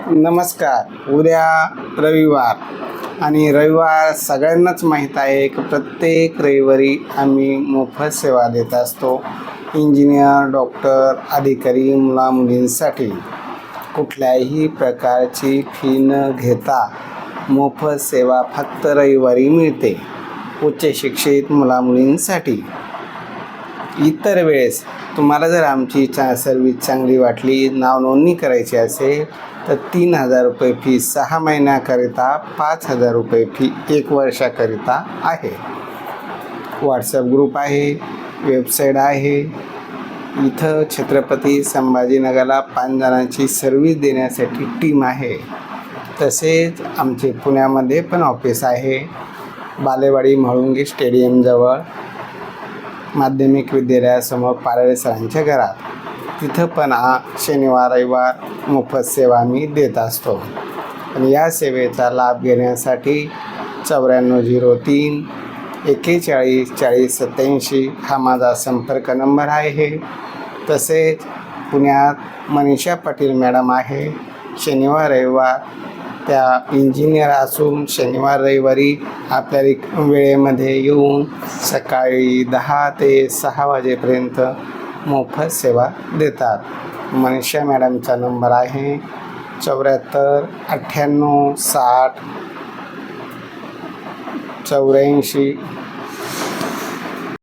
नमस्कार. उद्या रविवार आणि रविवार सगळ्यांनाच माहीत आहे की प्रत्येक रविवारी आम्ही मोफत सेवा देत असतो. इंजिनियर, डॉक्टर, अधिकारी, मुलामुलींसाठी कुठल्याही प्रकारची फी न घेता मोफत सेवा फक्त रविवारी मिळते. उच्च शिक्षित मुलामुलींसाठी. इतर वेळेस तुम्हाला जर आमची सर्विस चांगली वाटली, नाव नोंदणी करायची असेल तर 3,000 रुपये फी 6 महिन्याकरिता, 5,000 रुपये फी 1 वर्षाकरिता आहे. व्हॉट्सअप ग्रुप आहे, वेबसाईट आहे. इथं छत्रपती संभाजीनगरला 5 जणांची सर्विस देण्यासाठी टीम आहे. तसेच आमचे पुण्यामध्ये पण ऑफिस आहे, बालेवाडी म्हाळुंगे स्टेडियमजवळ, माध्यमिक विद्यालयासमोर पारळे सरांच्या घरात. तिथं पण शनिवार रविवार मोफत सेवा आम्ही देत असतो. आणि या सेवेचा लाभ घेण्यासाठी 9403 41 40 87 हा माझा संपर्क नंबर आहे. तसेच पुण्यात मनीषा पाटील मॅडम आहे. शनिवार रविवार त्या इंजिनियर असून शनिवार रविवारी आपल्या वेळेमध्ये येऊन सकाळी 10 ते 6 वाजेपर्यंत मोफत सेवा देतात. मनीषा मॅडमचा नंबर आहे 74 98 60 84